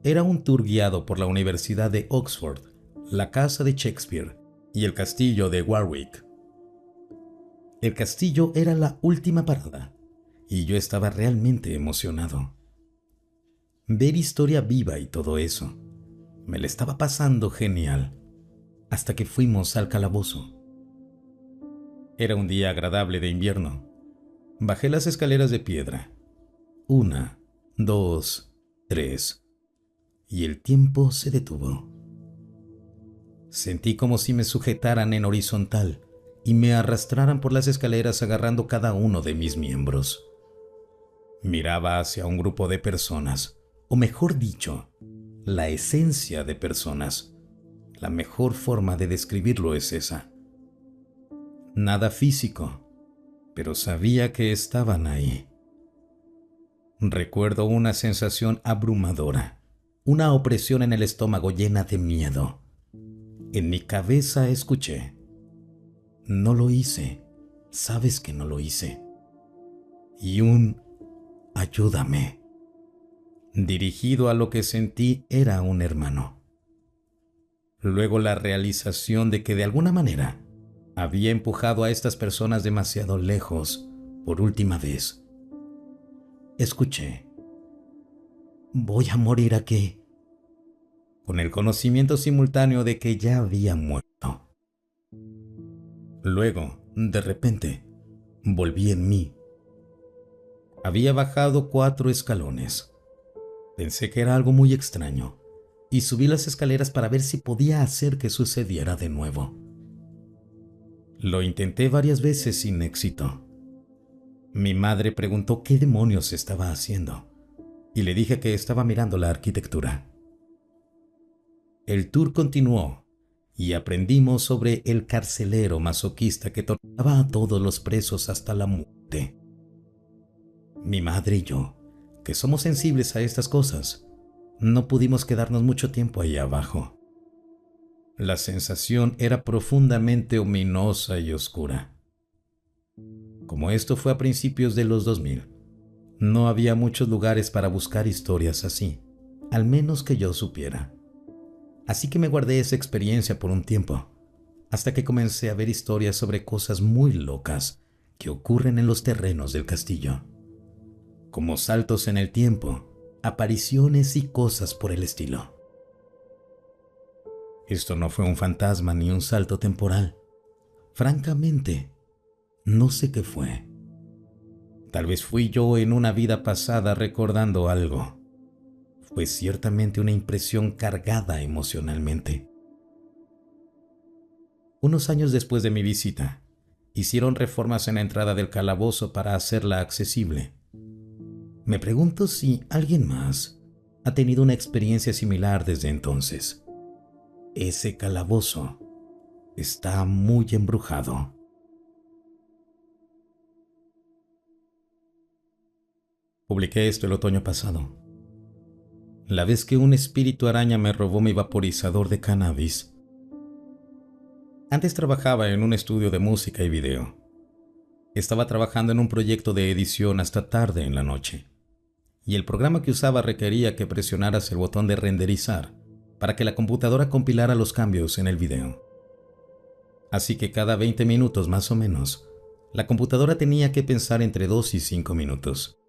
Era un tour guiado por la Universidad de Oxford, la Casa de Shakespeare y el Castillo de Warwick. El castillo era la última parada y yo estaba realmente emocionado. Ver historia viva y todo eso, me la estaba pasando genial, hasta que fuimos al calabozo. Era un día agradable de invierno. Bajé las escaleras de piedra. 1, 2, 3. Y el tiempo se detuvo. Sentí como si me sujetaran en horizontal y me arrastraran por las escaleras agarrando cada uno de mis miembros. Miraba hacia un grupo de personas, o mejor dicho, la esencia de personas. La mejor forma de describirlo es esa. Nada físico, pero sabía que estaban ahí. Recuerdo una sensación abrumadora, una opresión en el estómago llena de miedo. En mi cabeza escuché: no lo hice, sabes que no lo hice. Y un ayúdame, dirigido a lo que sentí era un hermano. Luego la realización de que de alguna manera había empujado a estas personas demasiado lejos por última vez. Escuché: voy a morir aquí, con el conocimiento simultáneo de que ya había muerto. Luego, de repente, volví en mí. Había bajado 4 escalones. Pensé que era algo muy extraño y subí las escaleras para ver si podía hacer que sucediera de nuevo. Lo intenté varias veces sin éxito. Mi madre preguntó qué demonios estaba haciendo y le dije que estaba mirando la arquitectura. El tour continuó y aprendimos sobre el carcelero masoquista que torturaba a todos los presos hasta la muerte. Mi madre y yo, que somos sensibles a estas cosas, no pudimos quedarnos mucho tiempo ahí abajo. La sensación era profundamente ominosa y oscura. Como esto fue a principios de los 2000, no había muchos lugares para buscar historias así, al menos que yo supiera. Así que me guardé esa experiencia por un tiempo, hasta que comencé a ver historias sobre cosas muy locas que ocurren en los terrenos del castillo, como saltos en el tiempo, apariciones y cosas por el estilo. Esto no fue un fantasma ni un salto temporal. Francamente, no sé qué fue. Tal vez fui yo en una vida pasada recordando algo. Fue ciertamente una impresión cargada emocionalmente. Unos años después de mi visita, hicieron reformas en la entrada del calabozo para hacerla accesible. Me pregunto si alguien más ha tenido una experiencia similar desde entonces. Ese calabozo está muy embrujado. Publiqué esto el otoño pasado, la vez que un espíritu araña me robó mi vaporizador de cannabis. Antes trabajaba en un estudio de música y video. Estaba trabajando en un proyecto de edición hasta tarde en la noche, y el programa que usaba requería que presionaras el botón de renderizar para que la computadora compilara los cambios en el video. Así que cada 20 minutos más o menos, la computadora tenía que pensar entre 2 y 5 minutos.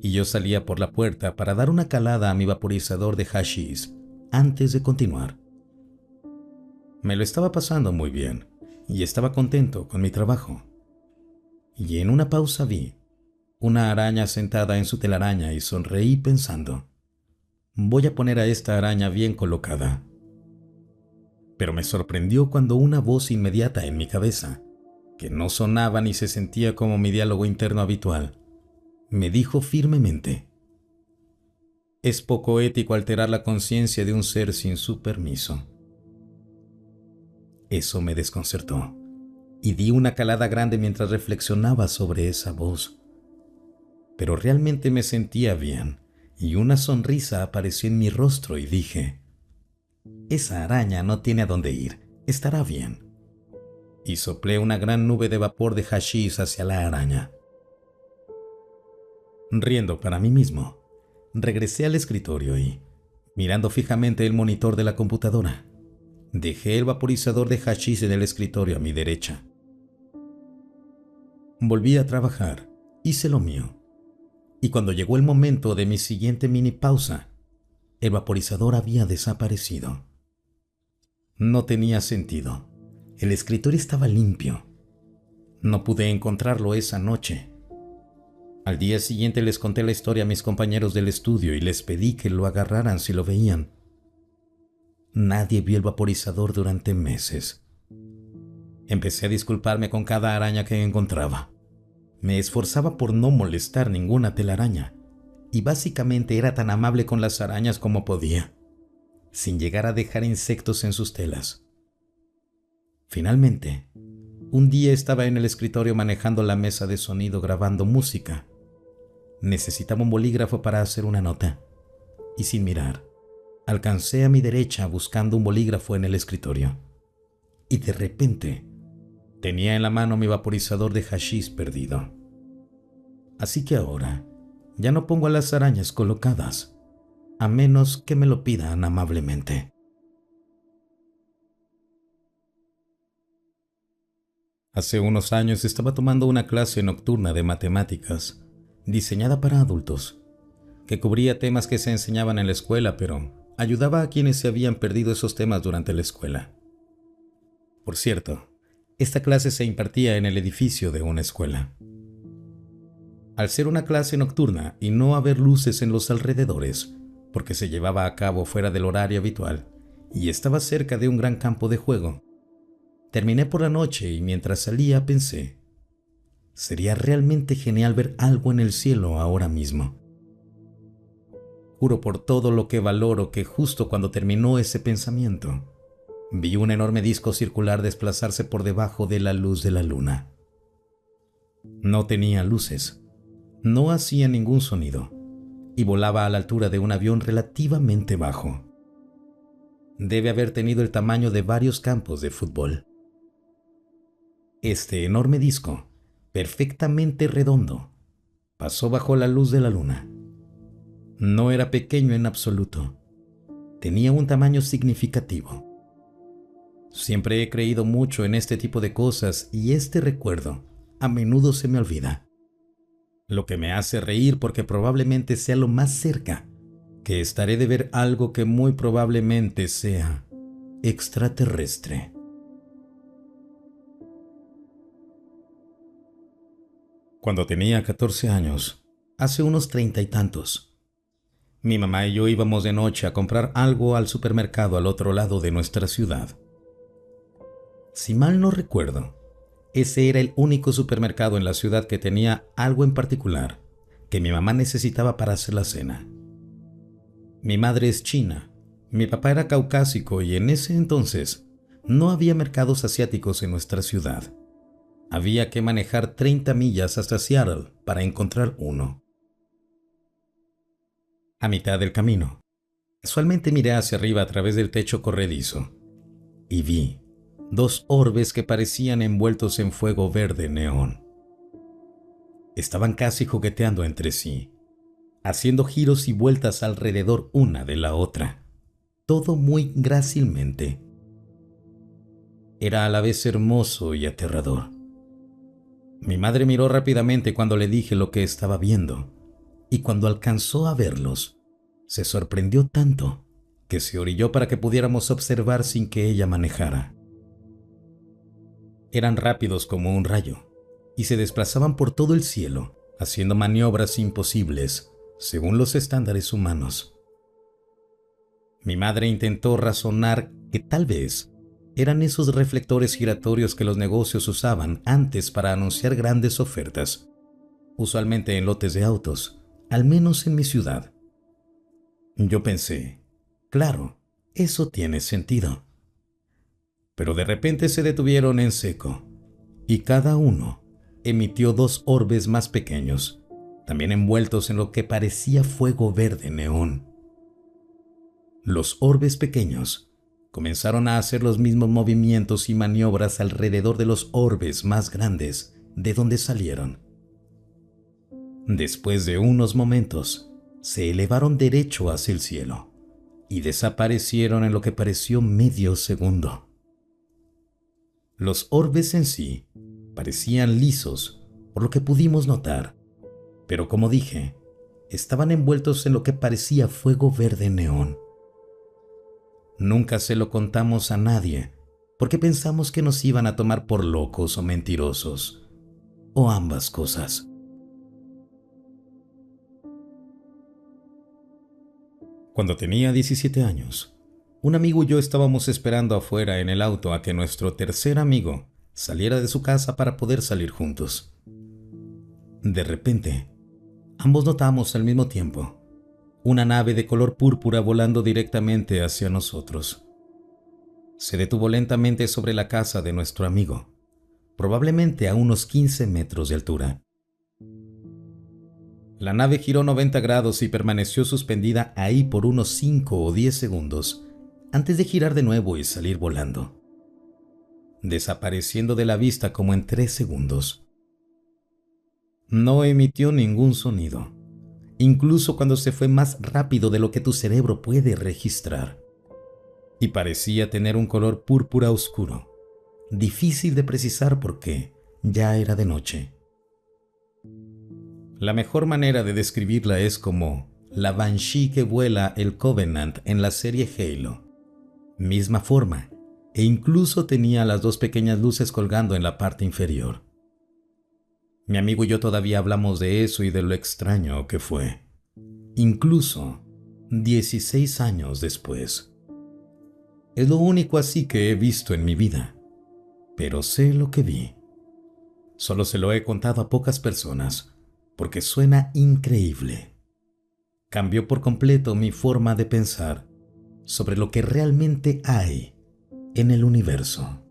Y yo salía por la puerta para dar una calada a mi vaporizador de hashish antes de continuar. Me lo estaba pasando muy bien y estaba contento con mi trabajo. y en una pausa vi una araña sentada en su telaraña y sonreí pensando, voy a poner a esta araña bien colocada. Pero me sorprendió cuando una voz inmediata en mi cabeza, que no sonaba ni se sentía como mi diálogo interno habitual, me dijo firmemente, es poco ético alterar la conciencia de un ser sin su permiso. Eso me desconcertó y di una calada grande mientras reflexionaba sobre esa voz. Pero realmente me sentía bien y una sonrisa apareció en mi rostro y dije, esa araña no tiene a dónde ir, estará bien. Y soplé una gran nube de vapor de hashish hacia la araña. Riendo para mí mismo, regresé al escritorio y, mirando fijamente el monitor de la computadora, dejé el vaporizador de hashish en el escritorio a mi derecha. Volví a trabajar, hice lo mío, y cuando llegó el momento de mi siguiente mini pausa, el vaporizador había desaparecido. No tenía sentido. El escritorio estaba limpio. No pude encontrarlo esa noche. Al día siguiente les conté la historia a mis compañeros del estudio y les pedí que lo agarraran si lo veían. Nadie vio el vaporizador durante meses. Empecé a disculparme con cada araña que encontraba. Me esforzaba por no molestar ninguna telaraña y básicamente era tan amable con las arañas como podía, sin llegar a dejar insectos en sus telas. Finalmente, un día estaba en el escritorio manejando la mesa de sonido grabando música. Necesitaba un bolígrafo para hacer una nota y sin mirar, alcancé a mi derecha buscando un bolígrafo en el escritorio. Y de repente, tenía en la mano mi vaporizador de hashish perdido. Así que ahora, ya no pongo a las arañas colocadas, a menos que me lo pidan amablemente. Hace unos años estaba tomando una clase nocturna de matemáticas, diseñada para adultos, que cubría temas que se enseñaban en la escuela, pero ayudaba a quienes se habían perdido esos temas durante la escuela. Por cierto, esta clase se impartía en el edificio de una escuela. Al ser una clase nocturna y no haber luces en los alrededores, porque se llevaba a cabo fuera del horario habitual y estaba cerca de un gran campo de juego, terminé por la noche y mientras salía pensé, sería realmente genial ver algo en el cielo ahora mismo. Juro por todo lo que valoro que justo cuando terminó ese pensamiento, vi un enorme disco circular desplazarse por debajo de la luz de la luna. No tenía luces, no hacía ningún sonido y volaba a la altura de un avión relativamente bajo. Debe haber tenido el tamaño de varios campos de fútbol. Este enorme disco, perfectamente redondo, pasó bajo la luz de la luna. No era pequeño en absoluto. Tenía un tamaño significativo. Siempre he creído mucho en este tipo de cosas y este recuerdo a menudo se me olvida. Lo que me hace reír porque probablemente sea lo más cerca que estaré de ver algo que muy probablemente sea extraterrestre. Cuando tenía 14 años, hace unos 30 y tantos, mi mamá y yo íbamos de noche a comprar algo al supermercado al otro lado de nuestra ciudad. Si mal no recuerdo, ese era el único supermercado en la ciudad que tenía algo en particular que mi mamá necesitaba para hacer la cena. Mi madre es china, mi papá era caucásico y en ese entonces no había mercados asiáticos en nuestra ciudad. Había que manejar 30 millas hasta Seattle para encontrar uno. A mitad del camino, casualmente miré hacia arriba a través del techo corredizo y vi dos orbes que parecían envueltos en fuego verde neón. Estaban casi jugueteando entre sí, haciendo giros y vueltas alrededor una de la otra, todo muy grácilmente. Era a la vez hermoso y aterrador. Mi madre miró rápidamente cuando le dije lo que estaba viendo, y cuando alcanzó a verlos, se sorprendió tanto que se orilló para que pudiéramos observar sin que ella manejara. Eran rápidos como un rayo, y se desplazaban por todo el cielo, haciendo maniobras imposibles, según los estándares humanos. Mi madre intentó razonar que tal vez eran esos reflectores giratorios que los negocios usaban antes para anunciar grandes ofertas, usualmente en lotes de autos, al menos en mi ciudad. Yo pensé, claro, eso tiene sentido. Pero de repente se detuvieron en seco, y cada uno emitió 2 orbes más pequeños, también envueltos en lo que parecía fuego verde neón. Los orbes pequeños comenzaron a hacer los mismos movimientos y maniobras alrededor de los orbes más grandes de donde salieron. Después de unos momentos, se elevaron derecho hacia el cielo y desaparecieron en lo que pareció medio segundo. Los orbes en sí parecían lisos, por lo que pudimos notar, pero como dije, estaban envueltos en lo que parecía fuego verde neón. Nunca se lo contamos a nadie, porque pensamos que nos iban a tomar por locos o mentirosos, o ambas cosas. Cuando tenía 17 años, un amigo y yo estábamos esperando afuera en el auto a que nuestro tercer amigo saliera de su casa para poder salir juntos. De repente, ambos notamos al mismo tiempo una nave de color púrpura volando directamente hacia nosotros. Se detuvo lentamente sobre la casa de nuestro amigo, probablemente a unos 15 metros de altura. La nave giró 90 grados y permaneció suspendida ahí por unos 5 o 10 segundos antes de girar de nuevo y salir volando, desapareciendo de la vista como en 3 segundos. No emitió ningún sonido, incluso cuando se fue más rápido de lo que tu cerebro puede registrar, y parecía tener un color púrpura oscuro, difícil de precisar porque ya era de noche. La mejor manera de describirla es como la Banshee que vuela el Covenant en la serie Halo. Misma forma, e incluso tenía las 2 pequeñas luces colgando en la parte inferior. Mi amigo y yo todavía hablamos de eso y de lo extraño que fue, incluso 16 años después. Es lo único así que he visto en mi vida, pero sé lo que vi. Solo se lo he contado a pocas personas, porque suena increíble. Cambió por completo mi forma de pensar sobre lo que realmente hay en el universo.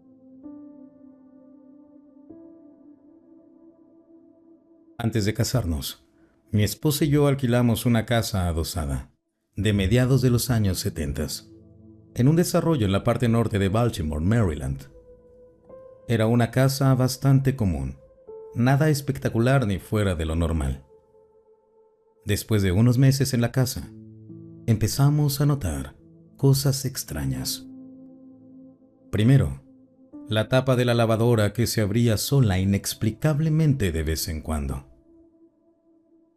Antes de casarnos, mi esposa y yo alquilamos una casa adosada, de mediados de los años 70, en un desarrollo en la parte norte de Baltimore, Maryland. Era una casa bastante común, nada espectacular ni fuera de lo normal. Después de unos meses en la casa, empezamos a notar cosas extrañas. Primero, la tapa de la lavadora que se abría sola inexplicablemente de vez en cuando.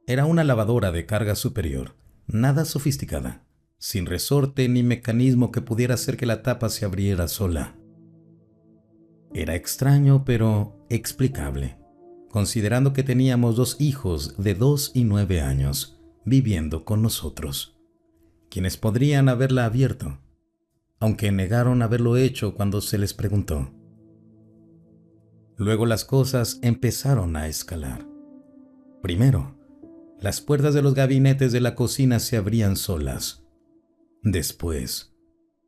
Era una lavadora de carga superior, nada sofisticada, sin resorte ni mecanismo que pudiera hacer que la tapa se abriera sola. Era extraño, pero explicable, considerando que teníamos 2 hijos de 2 y 9 años viviendo con nosotros, quienes podrían haberla abierto, aunque negaron haberlo hecho cuando se les preguntó. Luego las cosas empezaron a escalar. Primero, las puertas de los gabinetes de la cocina se abrían solas. Después,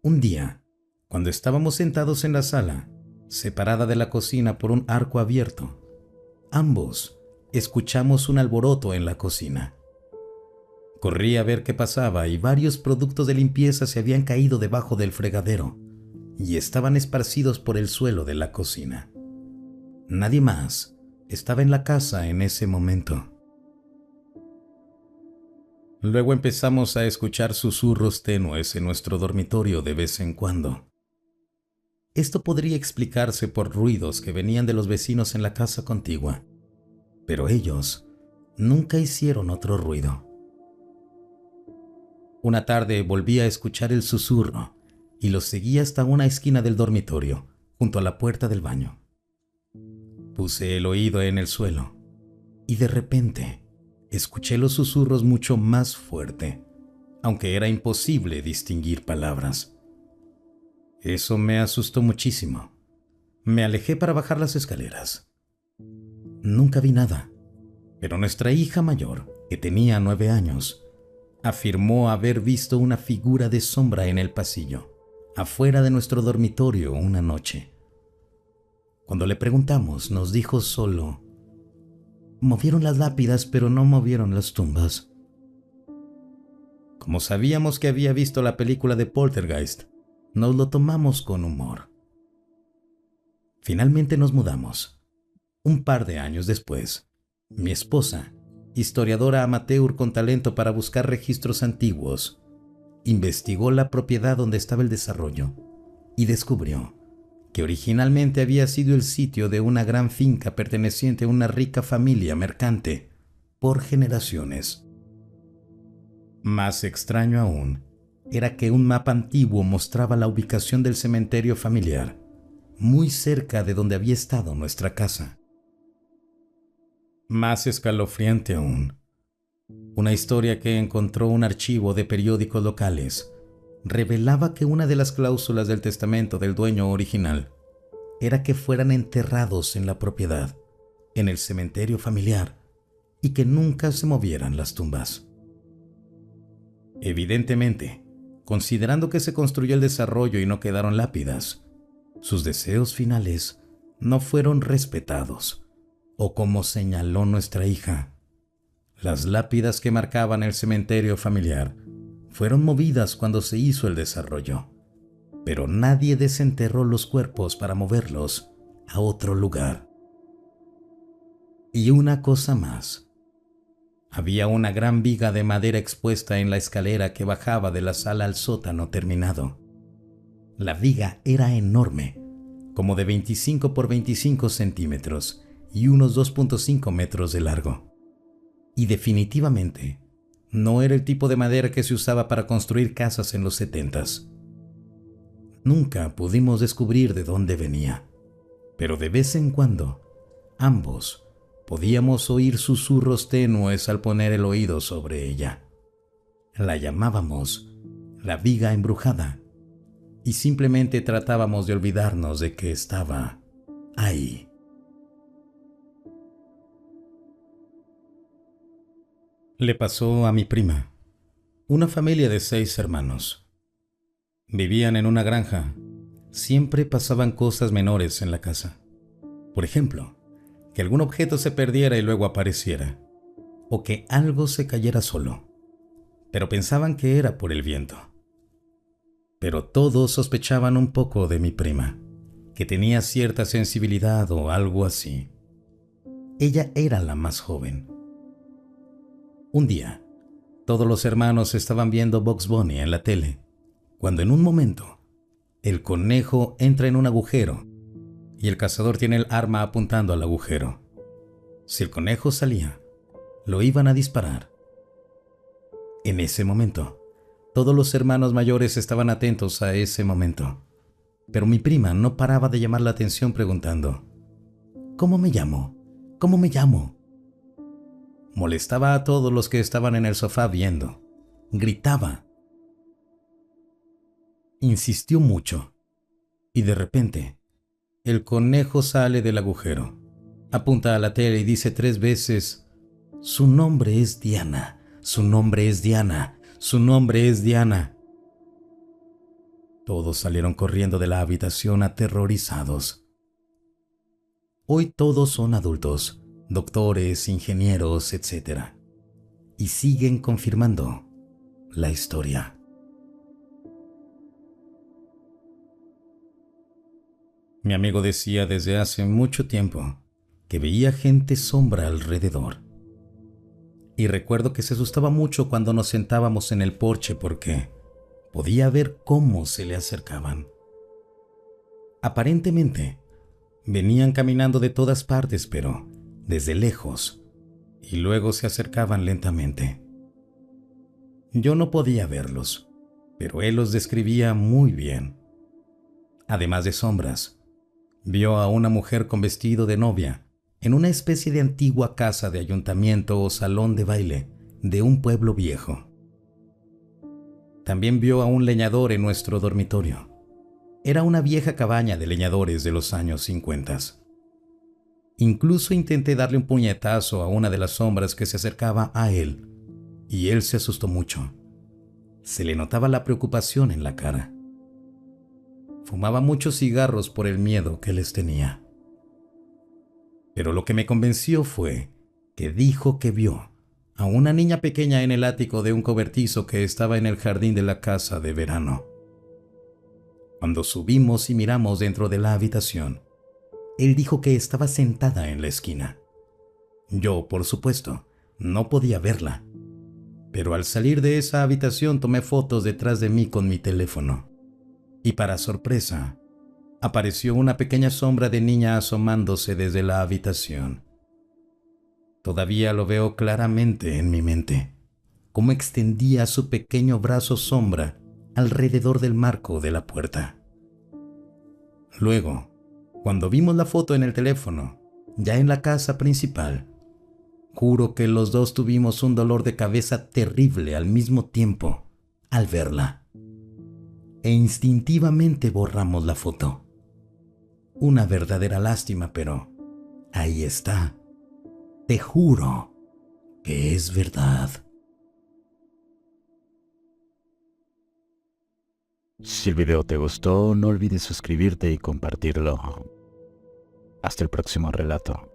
un día, cuando estábamos sentados en la sala, separada de la cocina por un arco abierto, ambos escuchamos un alboroto en la cocina. Corrí a ver qué pasaba y varios productos de limpieza se habían caído debajo del fregadero y estaban esparcidos por el suelo de la cocina. Nadie más estaba en la casa en ese momento. Luego empezamos a escuchar susurros tenues en nuestro dormitorio de vez en cuando. Esto podría explicarse por ruidos que venían de los vecinos en la casa contigua, pero ellos nunca hicieron otro ruido. Una tarde volví a escuchar el susurro y lo seguí hasta una esquina del dormitorio, junto a la puerta del baño. Puse el oído en el suelo y de repente escuché los susurros mucho más fuerte, aunque era imposible distinguir palabras. Eso me asustó muchísimo. Me alejé para bajar las escaleras. Nunca vi nada, pero nuestra hija mayor, que tenía 9 años, afirmó haber visto una figura de sombra en el pasillo, afuera de nuestro dormitorio una noche. Cuando le preguntamos, nos dijo solo: movieron las lápidas, pero no movieron las tumbas. Como sabíamos que había visto la película de Poltergeist, nos lo tomamos con humor. Finalmente nos mudamos. Un par de años después, mi esposa, historiadora amateur con talento para buscar registros antiguos, investigó la propiedad donde estaba el desarrollo y descubrió que originalmente había sido el sitio de una gran finca perteneciente a una rica familia mercante por generaciones. Más extraño aún era que un mapa antiguo mostraba la ubicación del cementerio familiar, muy cerca de donde había estado nuestra casa. Más escalofriante aún, una historia que encontró un archivo de periódicos locales revelaba que una de las cláusulas del testamento del dueño original era que fueran enterrados en la propiedad, en el cementerio familiar, y que nunca se movieran las tumbas. Evidentemente, considerando que se construyó el desarrollo y no quedaron lápidas, sus deseos finales no fueron respetados, o como señaló nuestra hija, las lápidas que marcaban el cementerio familiar fueron movidas cuando se hizo el desarrollo, pero nadie desenterró los cuerpos para moverlos a otro lugar. Y una cosa más. Había una gran viga de madera expuesta en la escalera que bajaba de la sala al sótano terminado. La viga era enorme, como de 25 por 25 centímetros y unos 2.5 metros de largo. Y definitivamente no era el tipo de madera que se usaba para construir casas en los 70s. Nunca pudimos descubrir de dónde venía, pero de vez en cuando, ambos podíamos oír susurros tenues al poner el oído sobre ella. La llamábamos la viga embrujada y simplemente tratábamos de olvidarnos de que estaba ahí. Le pasó a mi prima, una familia de 6 hermanos. Vivían en una granja. Siempre pasaban cosas menores en la casa. Por ejemplo, que algún objeto se perdiera y luego apareciera, o que algo se cayera solo, pero pensaban que era por el viento. Pero todos sospechaban un poco de mi prima, que tenía cierta sensibilidad o algo así. Ella era la más joven. Un día, todos los hermanos estaban viendo Bugs Bunny en la tele, cuando en un momento, el conejo entra en un agujero y el cazador tiene el arma apuntando al agujero. Si el conejo salía, lo iban a disparar. En ese momento, todos los hermanos mayores estaban atentos a ese momento, pero mi prima no paraba de llamar la atención preguntando: ¿cómo me llamo? ¿Cómo me llamo? Molestaba a todos los que estaban en el sofá viendo. Gritaba. Insistió mucho, y de repente, el conejo sale del agujero, apunta a la tele y dice 3 veces: su nombre es Diana, su nombre es Diana, su nombre es Diana. Todos salieron corriendo de la habitación aterrorizados. Hoy todos son adultos, doctores, ingenieros, etc. Y siguen confirmando la historia. Mi amigo decía desde hace mucho tiempo que veía gente sombra alrededor. Y recuerdo que se asustaba mucho cuando nos sentábamos en el porche porque podía ver cómo se le acercaban. Aparentemente, venían caminando de todas partes, pero desde lejos, y luego se acercaban lentamente. Yo no podía verlos, pero él los describía muy bien. Además de sombras, Vio a una mujer con vestido de novia en una especie de antigua casa de ayuntamiento o salón de baile de un pueblo viejo. También vio a un leñador en nuestro dormitorio. Era una vieja cabaña de leñadores de los años 50. Incluso intenté darle un puñetazo a una de las sombras que se acercaba a él, y él se asustó mucho. Se le notaba la preocupación en la cara. Fumaba muchos cigarros por el miedo que les tenía. Pero lo que me convenció fue que dijo que vio a una niña pequeña en el ático de un cobertizo que estaba en el jardín de la casa de verano. Cuando subimos y miramos dentro de la habitación, él dijo que estaba sentada en la esquina. Yo, por supuesto, no podía verla, pero al salir de esa habitación tomé fotos detrás de mí con mi teléfono. Y para sorpresa, apareció una pequeña sombra de niña asomándose desde la habitación. Todavía lo veo claramente en mi mente, cómo extendía su pequeño brazo sombra alrededor del marco de la puerta. Luego, cuando vimos la foto en el teléfono, ya en la casa principal, juro que los dos tuvimos un dolor de cabeza terrible al mismo tiempo al verla. E instintivamente borramos la foto. Una verdadera lástima, pero ahí está. Te juro que es verdad. Si el video te gustó, no olvides suscribirte y compartirlo. Hasta el próximo relato.